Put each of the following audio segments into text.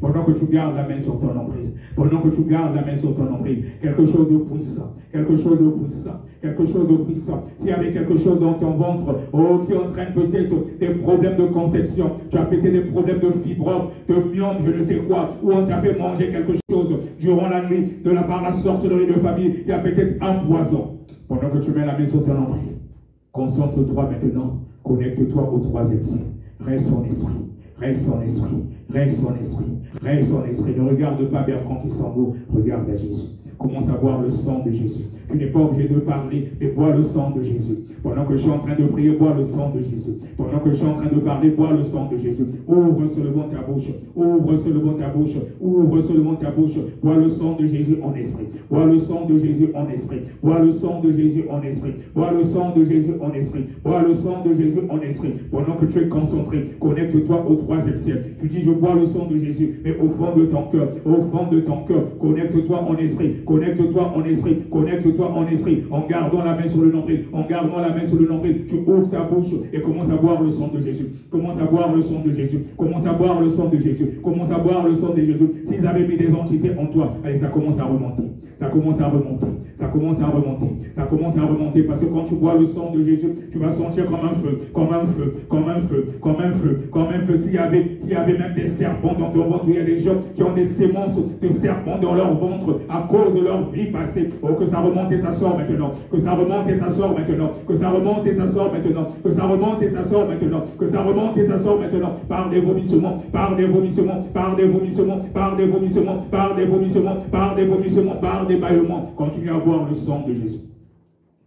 Pendant que tu gardes la main sur ton nombril, pendant que tu gardes la main sur ton nombril, quelque chose de puissant, quelque chose de puissant, quelque chose de puissant. S'il y avait quelque chose dans ton ventre, qui entraîne peut-être des problèmes de conception, tu as peut-être des problèmes de fibrome, de myome, je ne sais quoi, ou on t'a fait manger quelque chose durant la nuit de la part de la sorcellerie de famille, il y a peut-être un poison. Pendant que tu mets la main sur ton nombril, concentre-toi maintenant, connecte-toi au troisième ciel, reste son esprit. Reste son esprit, reste son esprit, reste son esprit. Ne regarde pas Bertrand qui s'en va, regarde à Jésus. Commence à boire le sang de Jésus. Tu n'es pas obligé de parler, mais bois le sang de Jésus. Pendant que je suis en train de prier, bois le sang de Jésus. Pendant que je suis en train de parler, bois le sang de Jésus. Ouvre seulement ta bouche. Ouvre seulement ta bouche. Ouvre seulement ta bouche. Bois le sang de Jésus en esprit. Bois le sang de Jésus en esprit. Bois le sang de Jésus en esprit. Bois le sang de Jésus en esprit. Bois le sang de Jésus en esprit. Pendant que tu es concentré, connecte-toi au troisième ciel. Tu dis, je bois le sang de Jésus, mais au fond de ton cœur, au fond de ton cœur, connecte-toi en esprit. Connecte-toi en esprit, connecte-toi en esprit, en gardant la main sur le nombril, en gardant la main sur le nombril, tu ouvres ta bouche et commence à boire le sang de Jésus. Commence à boire le sang de Jésus. Commence à boire le sang de Jésus. Commence à boire le sang de Jésus. S'ils avaient mis des entités en toi, allez, ça commence à remonter. Ça commence à remonter. Ça commence à remonter. Ça commence à remonter parce que quand tu bois le sang de Jésus, tu vas sentir comme un feu, comme un feu, comme un feu, comme un feu, comme un feu. S'il y avait même des serpents dans ton ventre, il y a des gens qui ont des sémences de serpents dans leur ventre à cause de leur vie passée. Oh, que ça remonte et ça sort maintenant. Que ça remonte et ça sort maintenant. Que ça remonte et ça sort maintenant. Que ça remonte et ça sort maintenant. Que ça remonte et ça sort maintenant. Par des vomissements, par des vomissements, par des vomissements, par des vomissements, par des vomissements, par des vomissements, par des bâillements. Continue à boire le sang de Jésus.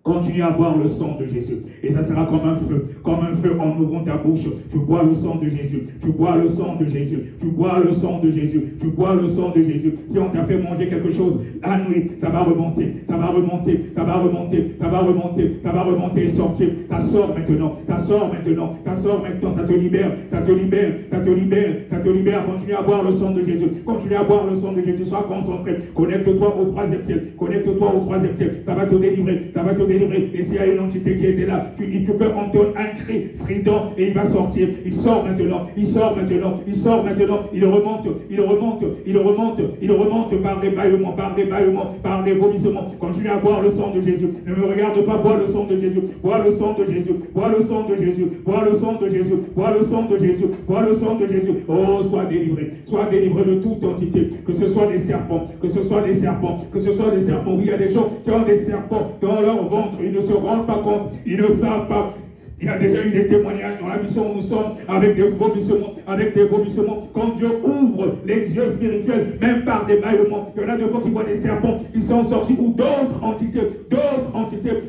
Continue à boire le sang de Jésus. Et ça sera comme un feu en ouvrant ta bouche. Tu bois le sang de Jésus. Tu bois le sang de Jésus. Tu bois le sang de Jésus. Tu bois le sang de Jésus. Si on t'a fait manger quelque chose la nuit, ça va remonter. Ça va remonter. Ça va remonter. Ça va remonter. Ça va remonter et sortir. Ça sort maintenant. Ça sort maintenant. Ça sort maintenant. Ça te libère. Ça te libère. Ça te libère. Ça te libère. Continue à boire le sang de Jésus. Continue à boire le sang de Jésus. Sois concentré. Connecte-toi au troisième ciel. Connecte-toi au troisième ciel. Ça va te délivrer. Ça va te délivrer. Et s'il y a une entité qui était là, tu peux entendre un cri strident et il va sortir. Il sort maintenant, il sort maintenant, il sort maintenant, il remonte, il remonte, il remonte, il remonte par des bâillements, par des bâillements, par des vomissements. Continue à boire le sang de Jésus. Ne me regarde pas, bois le sang de Jésus, bois le sang de Jésus, bois le sang de Jésus, bois le sang de Jésus, bois le sang de Jésus, bois le sang de Jésus. Oh, sois délivré de toute entité, que ce soit des serpents, que ce soit des serpents, que ce soit des serpents. Oui, il y a des gens qui ont des serpents dans leur ventre. Ils ne se rendent pas compte, ils ne savent pas. Il y a déjà eu des témoignages dans la mission où nous sommes avec des vomissements, Quand Dieu ouvre les yeux spirituels, même par des bâillements, il y en a des fois qui voient des serpents qui sont sortis ou d'autres entités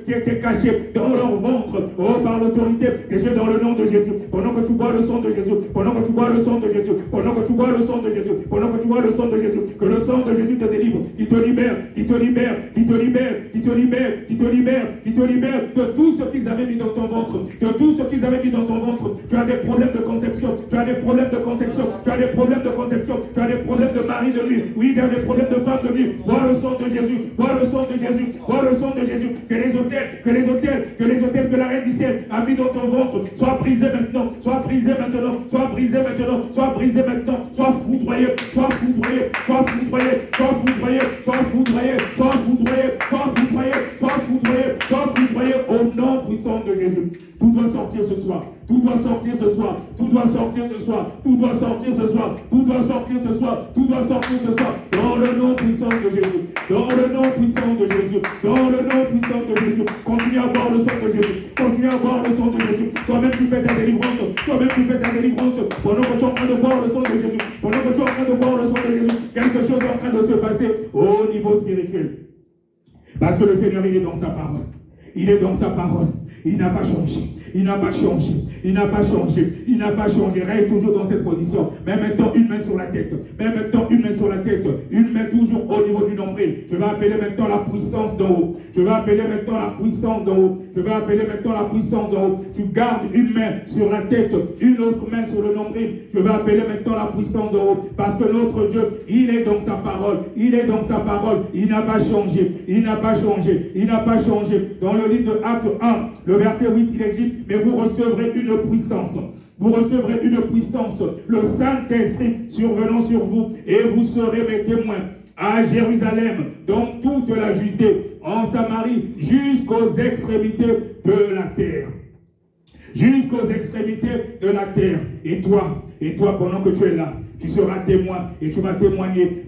qui étaient cachées dans leur ventre, par l'autorité que j'ai dans le nom de Jésus. Pendant que tu bois le sang de Jésus, pendant que tu bois le sang de Jésus, pendant que tu bois le sang de Jésus, pendant que tu bois le sang de Jésus, que le sang de Jésus te délivre, qui te libère, qui te libère, qui te libère, qui te libère, qui te libère, qui te libère de tout ce qu'ils avaient mis dans ton ventre. De tout ce qu'ils avaient mis dans ton ventre. Tu as des problèmes de conception. Tu as des problèmes de conception. Tu as des problèmes de conception. Tu as des problèmes de mari de nuit. Oui, tu as des problèmes de femme de nuit. Bois le sang de Jésus. Bois le sang de Jésus. Bois le sang de Jésus. Que les hôtels, que la reine du ciel a mis dans ton ventre soient brisés maintenant. Soient brisés maintenant. Soient brisés maintenant. Soient brisés maintenant. Soient foudroyés. Soient foudroyés. Soient foudroyés. Soient foudroyés. Soient foudroyés. Soient foudroyés. Soient foudroyés. Soient foudroyés. Soient foudroyés au nom puissant de Jésus. Tout doit sortir ce soir. Tout doit sortir ce soir. Tout doit sortir ce soir. Tout doit sortir ce soir. Tout doit sortir ce soir. Tout doit sortir ce soir. Dans le nom puissant de Jésus. Dans le nom puissant de Jésus. Dans le nom puissant de Jésus. Continue à boire le sang de Jésus. Continue à boire le sang de Jésus. Toi-même tu fais ta délivrance. Toi-même tu fais ta délivrance. Pendant que tu es en train de boire le sang de Jésus. Pendant que tu es en train de boire le sang de Jésus. Quelque chose est en train de se passer au niveau spirituel. Parce que le Seigneur, il est dans sa parole. Il est dans sa parole. Il n'a pas changé. Il n'a pas changé. Il n'a pas changé. Il n'a pas changé. Reste toujours dans cette position. Mais maintenant, une main sur la tête. Mais maintenant, une main sur la tête. Une main toujours au niveau du nombril. Je vais appeler maintenant la puissance d'en haut. Je vais appeler maintenant la puissance d'en haut. Je vais appeler maintenant la puissance d'en haut. Tu gardes une main sur la tête, une autre main sur le nombril. Je vais appeler maintenant la puissance d'en haut. Parce que notre Dieu, il est dans sa parole. Il est dans sa parole. Il n'a pas changé. Il n'a pas changé. Il n'a pas changé. Dans le livre de Actes 1, le verset 8, il est dit, mais vous recevrez une puissance vous recevrez une puissance, le Saint-Esprit survenant sur vous, et vous serez mes témoins à Jérusalem, dans toute la Judée, en Samarie, jusqu'aux extrémités de la terre. Jusqu'aux extrémités de la terre. Et toi, pendant que tu es là, tu seras témoin et tu vas témoigner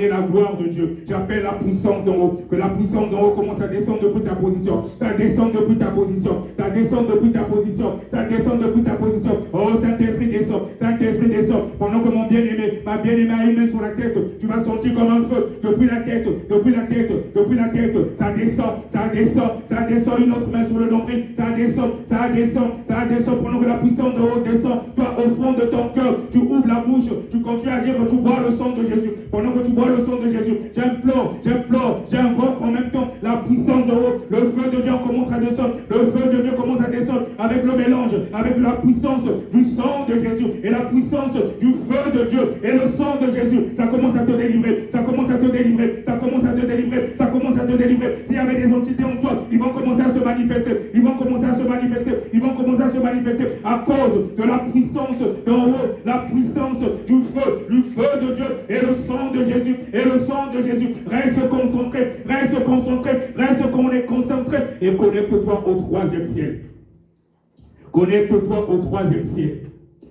la gloire de Dieu. J'appelle la puissance d'en haut, que la puissance d'en haut commence à descendre depuis ta position. Ça descend depuis ta position. Ça descend depuis ta position. Ça descend depuis ta position. Oh, Saint-Esprit descend. Saint-Esprit descend. Pendant que mon bien-aimé, ma bien-aimée a une main sur la tête, tu vas sentir comme un feu depuis la tête, depuis la tête, depuis la tête. Ça descend, ça descend, ça descend. Une autre main sur le nombril. Ça descend, ça descend, ça descend. Pendant que la puissance d'en haut descend, toi au fond de ton cœur, tu ouvres la bouche, tu continues à dire que tu bois le sang de Jésus. Pendant que tu bois le sang de Jésus, j'invoque en même temps la puissance de haut. Le feu de Dieu commence à descendre. Le feu de Dieu commence à descendre avec le mélange, avec la puissance du sang de Jésus et la puissance du feu de Dieu et le sang de Jésus. Ça commence à te délivrer, ça commence à te délivrer, ça commence à te délivrer, ça commence à te délivrer. S'il y avait des entités en toi, ils vont commencer à se manifester, ils vont commencer à se manifester, ils vont commencer à se manifester à cause de la puissance d'en haut, la puissance du feu de Dieu et le sang de Jésus, et le sang de Jésus. Reste concentré, reste concentré, reste qu'on est concentré et connecte-toi au 3e ciel. Connecte-toi au 3e ciel.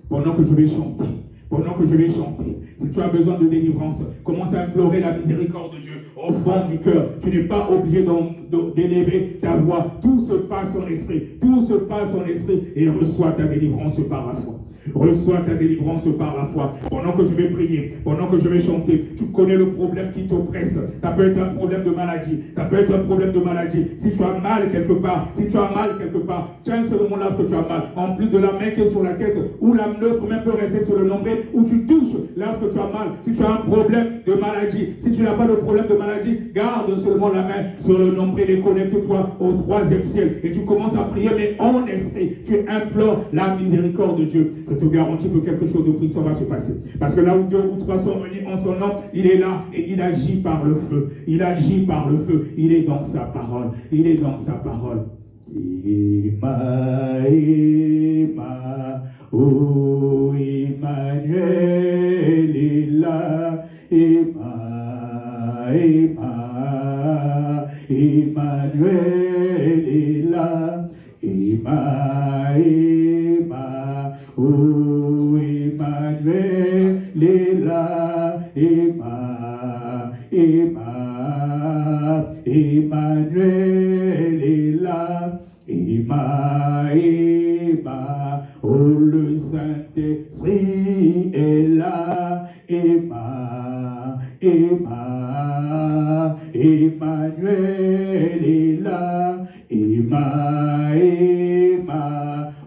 Pendant que je vais chanter, pendant que je vais chanter, si tu as besoin de délivrance, commence à implorer la miséricorde de Dieu au fond du cœur. Tu n'es pas obligé d'élever ta voix. Tout se passe en esprit. Tout se passe en esprit et reçois ta délivrance par la foi. Reçois ta délivrance par la foi. Pendant que je vais prier, pendant que je vais chanter, tu connais le problème qui t'oppresse. Ça peut être un problème de maladie. Ça peut être un problème de maladie. Si tu as mal quelque part, tiens ce moment-là ce que tu as mal. En plus de la main qui est sur la tête, ou l'autre main peut rester sur le nombril, ou tu touches lorsque tu as mal. Si tu as un problème de maladie, si tu n'as pas de problème de maladie, garde seulement la main sur le nombril et connecte-toi au 3e ciel. Et tu commences à prier, mais en esprit, tu implores la miséricorde de Dieu. Je te garantis que quelque chose de puissant va se passer. Parce que là où 2 ou 3 sont venus en son nom, il est là et il agit par le feu. Il agit par le feu. Il est dans sa parole. Il est dans sa parole. Oh Emmanuel est là. Emmanuel est là. Oh Emmanuel est là. Emmanuel est là. Oh le Saint-Esprit est là. Emmanuel est là.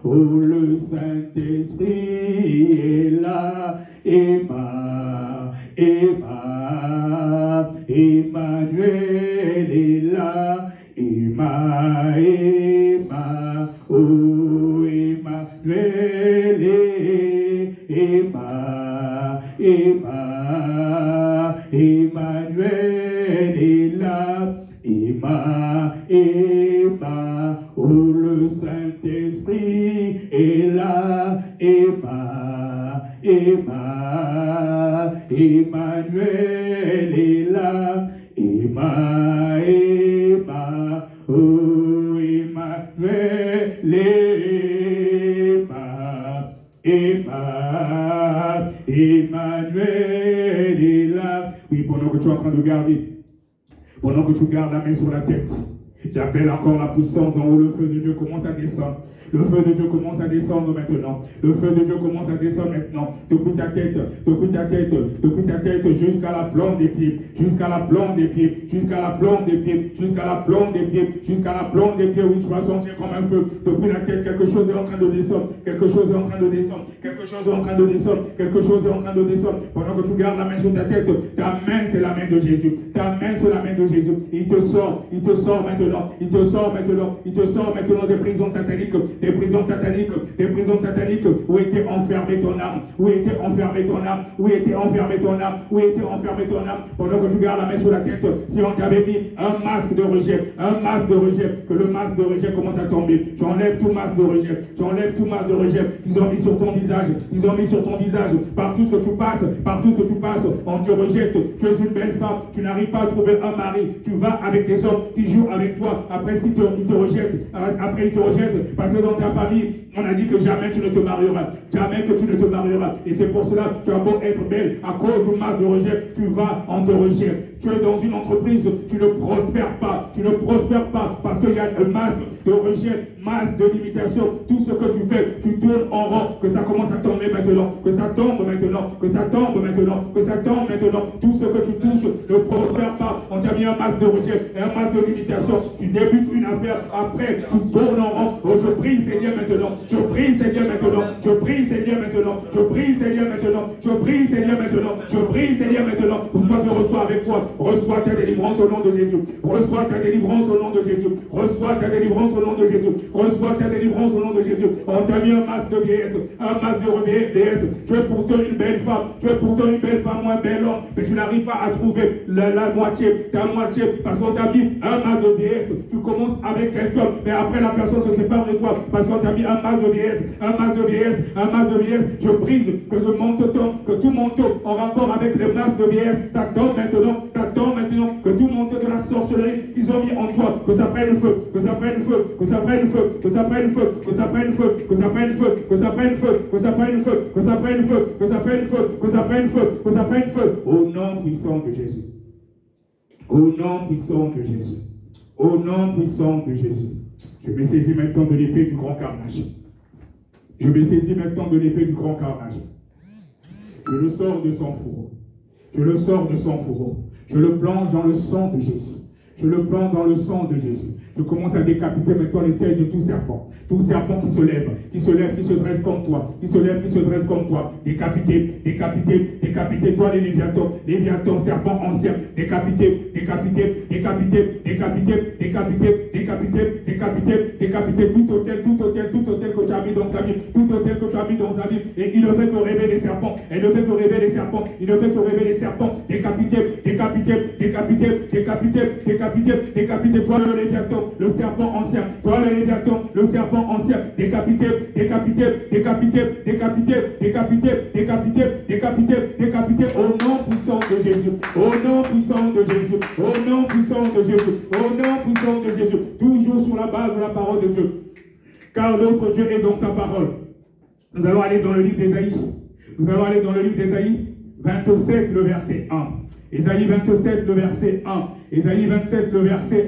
Oh le Saint-Esprit est là. Emmanuel est là. Oh Emmanuel Emmanuel est là. Oh le Saint-Esprit est là. Emmanuel est là. Oh Emmanuel Emmanuel est là. Oui, pendant que tu es en train de garder, pendant que tu gardes la main sur la tête, j'appelle encore la puissance d'en haut. Le feu de Dieu commence à descendre. Le feu de Dieu commence à descendre maintenant. Le feu de Dieu commence à descendre maintenant. Depuis ta tête, jusqu'à la plante des pieds, jusqu'à la plante des pieds, jusqu'à la plante des pieds, jusqu'à la plante des pieds, jusqu'à la plante des pieds. Oui, tu vas sentir comme un feu. Depuis la tête, quelque chose est en train de descendre. Quelque chose est en train de descendre. Quelque chose est en train de descendre. Quelque chose est en train de descendre. Pendant que tu gardes la main sur ta tête, ta main c'est la main de Jésus. Ta main c'est la main de Jésus. Il te sort maintenant maintenant. Il te sort maintenant. Il te sort maintenant des prisons sataniques. Des prisons sataniques. Des prisons sataniques. Où était enfermé ton âme? Où était enfermé ton âme? Où était enfermé ton âme? Où était enfermé ton âme? Pendant que tu gardes la main sur la tête, si on t'avait mis un masque de rejet, que le masque de rejet commence à tomber. J'enlève tout masque de rejet. J'enlève tout masque de rejet. Ils ont mis sur ton visage. Ils ont mis sur ton visage. Partout ce que tu passes, on te rejette. Tu es une belle femme. Tu n'arrives pas à trouver un mari. Tu vas avec des hommes qui jouent avec toi. Après, ils te rejettent. Après, ils te rejettent. Parce que dans ta famille, on a dit que jamais tu ne te marieras. Jamais que tu ne te marieras. Et c'est pour cela que tu as beau être belle. À cause du masque de rejet, tu vas en te rejet. Tu es dans une entreprise, tu ne prospères pas. Tu ne prospères pas parce qu'il y a un masque de rejet, masque de limitation. Tout ce que tu fais, tu tournes en rond. Que ça commence à tomber maintenant. Que ça tombe maintenant. Que ça tombe maintenant. Que ça tombe maintenant. Tout ce que tu touches ne prospère pas. On t'a mis un masque de rejet, un masque de limitation. Tu débutes une affaire. Après, tu tournes en rond. Oh, je prie, Seigneur, maintenant. Je prie, Seigneur, maintenant. Je prie, Seigneur, maintenant. Je prie, Seigneur, maintenant. Je prie, Seigneur, maintenant. Je prie, Seigneur, maintenant. Toi, je reçois avec toi. Reçois ta délivrance au nom de Jésus. Reçois ta délivrance au nom de Jésus. Reçois ta délivrance au nom de Jésus. Reçois ta délivrance au nom de Jésus. On t'a mis un masque de vieillesse, un masque de vieillesse. Tu es pourtant une belle femme. Tu es pourtant une belle femme ou un bel homme. Mais tu n'arrives pas à trouver la moitié, ta moitié. Parce qu'on t'a mis un masque de vieillesse. Tu commences avec quelqu'un, mais après la personne se sépare de toi. Parce qu'on t'a mis un masque de vieillesse, un masque de vieillesse, un masque de vieillesse. Je brise que ce manteau, que tout manteau en rapport avec les masques de vieillesse, ça tombe maintenant, ça tombe maintenant. Que tout manteau de la sorcellerie qu'ils ont mis en toi, que ça prenne feu, que ça prenne feu, que ça prenne feu, que ça prenne feu, que ça prenne feu, que ça prenne feu, que ça prenne feu, que ça prenne feu, que ça prenne feu, que ça prenne feu, que ça prenne feu, que ça prenne feu. Au nom puissant de Jésus. Au nom puissant de Jésus. Au nom puissant de Jésus. Je me saisis maintenant de l'épée du grand carnage. Je me saisis maintenant de l'épée du grand carnage. Je le sors de son fourreau. Je le sors de son fourreau. Je le plonge dans le sang de Jésus. Je le plonge dans le sang de Jésus. Je commence à décapiter maintenant les têtes de tout serpent. Tout serpent qui se lève, qui se dresse comme toi, qui se lève, qui se dresse comme toi. Décapiter, décapiter, décapiter, toi les léviathans, serpent ancien. Décapiter, décapiter, décapiter, décapiter, décapiter, décapiter, décapiter, décapiter, tout hôtel que tu as mis dans sa vie, tout hôtel que tu as mis dans sa vie. Et il ne fait que rêver les serpents. Il ne fait que rêver les serpents. Il ne fait que rêver les serpents. Décapiter, décapiter, décapiter, décapiter, décapiter, décapiter, toi le léviathan. Le serpent ancien, toi le léviathan, le serpent ancien, décapité, décapité, décapité, décapité, décapité, décapité, décapité, décapité, au nom puissant de Jésus, au nom puissant de Jésus, au nom puissant de Jésus, au nom puissant de Jésus, toujours sur la base de la parole de Dieu, car notre Dieu est dans sa parole. Nous allons aller dans le livre d'Ésaïe, nous allons aller dans le livre d'Ésaïe 27, le verset 1. Ésaïe 27, le verset 1. Ésaïe 27, le verset